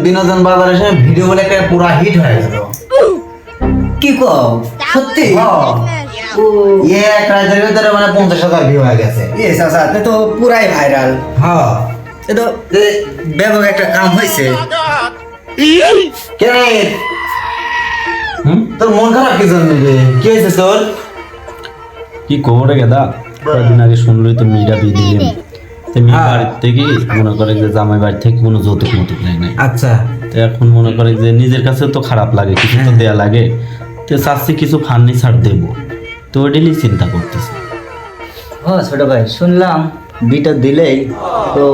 বিনোদন বাজারের সাথে ভিডিও বলে একটা পুরো হিট হয়ে গেল। কি কও সত্যি? এক রাতের ভিতরে মানে 50,000 ভিউ হয়ে গেছে। এ চাচা তে তো পুরাই ভাইরাল। হ্যাঁ এ তো ব্যাপক একটা কাম হয়েছে। কে তোর মন খারাপ কি জন্য রে? কি হয়েছে তোর? কি খবরে গেদা? কয়েকদিন আগে শুনলই তো মেয়েটা বিয়ে দিলেন। তো মেয়ে বাড়ির থেকে মনে করে যে জামাই বাড়ি থেকে কোনো যৌতুক মতুক নেই নাই। আচ্ছা তো এখন মনে করে যে নিজের কাছে তো খারাপ লাগে, কিছু তো দেয়া লাগে। তো চাচ্ছি কিছু ফার্নিচার দেবো, তো ওইটাই চিন্তা করতেছি। ও ছোট ভাই শুনলাম বিটা দিলেই তো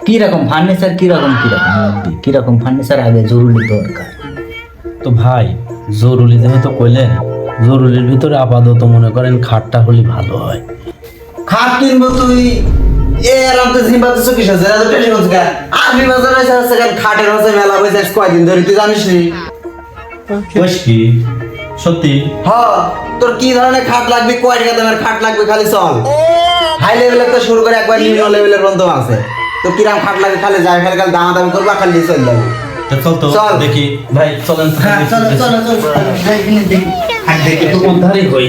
কিরকম ফার্নিচার কিরকম ফার্নিচার আগে জরুরি দরকার। তো ভাই জরুরি যেহেতু কইলেন, জরুরির ভিতরে আপাতত মনে করেন খাটটা হলে ভালো হয়। খাট কিনবো তুই? এ এলাম তো জিম্বা তো চকিস আছে না, তো টেনশন হচ্ছে কেন? আমি বাজারে আছে কেন? খাটের হচ্ছে মেলা বসে কয়দিন ধরে তুই জানিস নি? কইস কি সত্যি? হ্যাঁ, তোর কি ধরনের খাট লাগবে, কয় টাকা দামের খাট লাগবে খালি চল। হাই লেভেলের তো শুরু করে একবার নিম্ন লেভেলের পর্যন্ত আছে। তো কিরাম খাট লাগবে খালি যাই, খালি খালি দামাদামি করবা, খালি চল যাবে। তো চল তো চল। দেখি ভাই, চলেন চলো চলো চলো দেখি হাট দেখি একটু উদ্ধারই হই।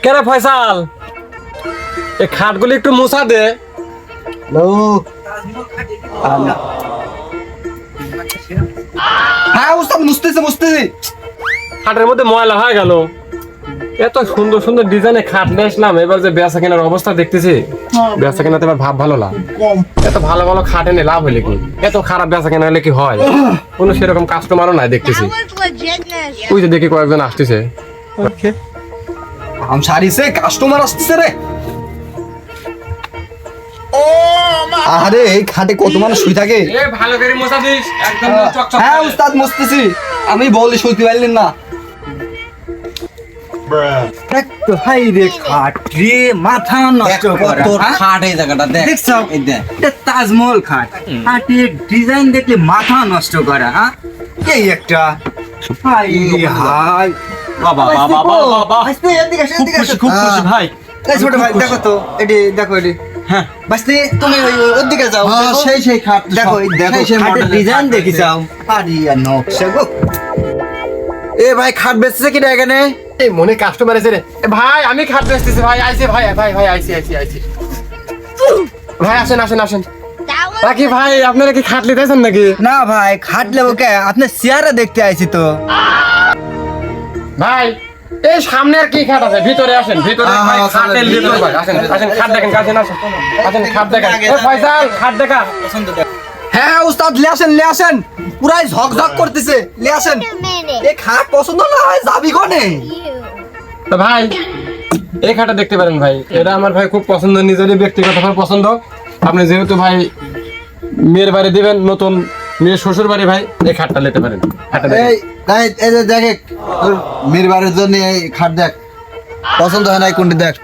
কেরে ফয়সাল, এই খাটগুলি একটু মুছা দে। হ্যাঁ উস্তাদ মুছতেছি। খাটের মধ্যে ময়লা হয়ে গেল। এত সুন্দর সুন্দর ডিজাইনে খাট নিয়ে আসলাম, এবার যে বেচা কেনার অবস্থা দেখতেছি, বেচা কেনাতে এবার ভাব ভালো না। এত ভালো ভালো খাট এনে লাভ হলে কি? এত খারাপ বেচা কেনা হলে কি হয়? কোনো সেরকম কাস্টমারও নাই দেখতেছি। ওই যে দেখি কয়েকজন আসতেছে। আম সারিছে, কাস্টমার আসতেছে রে। আরে এই খাটে কত মানুষ শুই থাকে। ভালো করে মোছা দিস, একদম চকচক। হ্যাঁ উস্তাদ মুছতেছি। আমি বলি শুইতে পারলেন না। দেখ তো ভাই রে খাট রে, মাথা নষ্ট করা। তোর খাট এই জায়গাটা দেখ। দেখছো এই দেখ। এটা তাজমহল খাট। খাটের ডিজাইন দেখলে মাথা নষ্ট করা। হ্যাঁ এই একটা হাই হাই বাবা বাবা বাবা, আস্তে এদিকে আসো, এদিকে আসো। খুব খুশি ভাই। এই ছোট ভাই দেখো তো, এটি দেখো এটি। হ্যাঁ বাস্তি তুমি ওই দিকে যাও। হ্যাঁ, দেখো। সেই খাট তো দেখো সব- দেখো সেই খাটের মডেলের ডিজাইন খাট দেখি আছে। যাও। আরিয়া নকশা গো। এ ভাই খাট বেচছে কি না এখানে? এই মনে কাস্টমার আছে রে। এ ভাই আমি খাট বেচতেছি ভাই, আইছে ভাই ভাই ভাই আইছি। ভাই আসেন আসেন আসেন। রাকি ভাই, আপনারা কি খাট লিতেছেন নাকি? না ভাই খাট লেবো কে? আপনার চেয়ারে দেখতে আইছি তো। ভাই এই সামনে আর কি খাট আছে? ভিতরে আসেন, ভিতরে হ্যাঁ, ভাই হ্যাঁ, খাটের চলেন, ভিতরে ভিতরে। ভাই আসেন আসেন, খাট দেখেন, আসেন খাট দেখেন। এ ফয়সাল খাট দেখা। হ্যাঁ উস্তাদ লে আসেন। পুরাই ঝকঝক করতেছে, লে আসেন। এই খাট পছন্দ না হয় যাবি কোনে? তো ভাই এই খাটটা দেখতে পারেন ভাই, এটা আমার ভাই খুব পছন্দ, নিজেরই ব্যক্তিগত ভাবে পছন্দ। আপনি যেহেতু ভাই মেয়ের বাড়ি দিবেন, নতুন মেয়ের শ্বশুর বাড়ি, ভাই এই খাটটা নিতে পারেন। খাটটা দেখেন। এই যে দেখ, তোর মেয়ের বাড়ির জন্য এই খাট দেখ, পছন্দ হয় না কোনটি দেখ।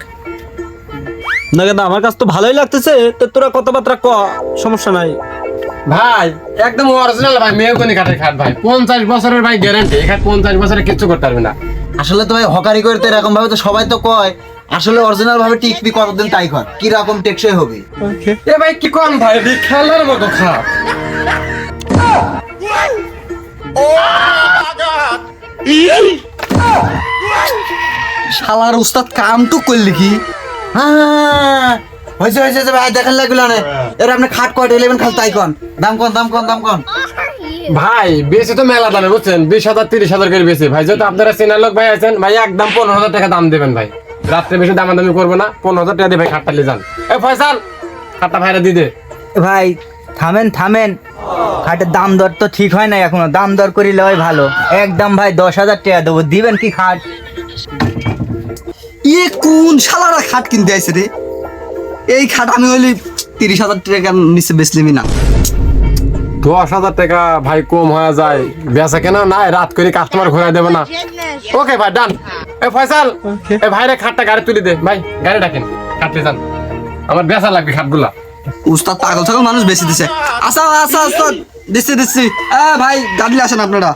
না কেন, আমার কাছে তো ভালোই লাগতেছে। তো তোরা কথাবার্তা ক, সমস্যা নাই। ভাই একদম অরিজিনাল ভাই, মেহগনি কাঠের খাট ভাই, 50 বছরের ভাই গ্যারান্টি। এই খাট 50 বছরে কিচ্ছু করতে পারবে না। আসলে তো ভাই হকারি করতে এরকম ভাবে তো সবাই তো কয়, আসলে অরিজিনাল ভাবে টিকবি কতদিন তাই কর, কি রকম টেকসই হবে। এ ভাই কি কোন ভাই, এটি খেলার মতো খাট। শালার উস্তাদ কাম তো করলি কি? হ্যাঁ হয়েছে যে ভাই দেখেন লাগলো না। এর আপনি খাট কয়টা নেবেন খালি তাই কন, দাম কন। ভাই বেশি তো মেলা দামে বুঝছেন, 20,000 30,000 করে বেশি ভাই। যেহেতু আপনারা চেনার লোক ভাই আছেন ভাই, একদম 15,000 টাকা দাম দেবেন ভাই। রাত্রে বেশি দামাদামি করবো না, 15,000 টাকা দিয়ে ভাই খাটটা নিয়ে যান। এ ফয়সাল খাটটা ভাইরা দিয়ে দে। ভাই থামেন। খাটের দাম দর তো ঠিক হয় না এখনো, দাম দর করিলে হয় ভালো। একদম ভাই 10,000 টাকা দেবো, দিবেন কি খাট? ইয়ে কোন শালারা খাট কিনতে আইছে রে? এই খাট আমি হইলি 30,000 টাকা নিচে বেচলিমি না। 10,000 টাকা ভাই কম হয়ে যায়, বেচা কেনা নাই, রাত করে কাস্টমার ঘুরাই দেবো না। ওকে ভাই ডান। এ ফয়সাল এ ভাইরে খাটটা গাড়ি তুলে দে ভাই, গাড়ি ডাকেন, খাটলে যান, আমার বেচা লাগবে খাটগুলা। উস্তাদ পাগল ছাগল মানুষ বেশি দিছে। আচ্ছা দিচ্ছি। ভাই গাড়ি আসেন আপনারা।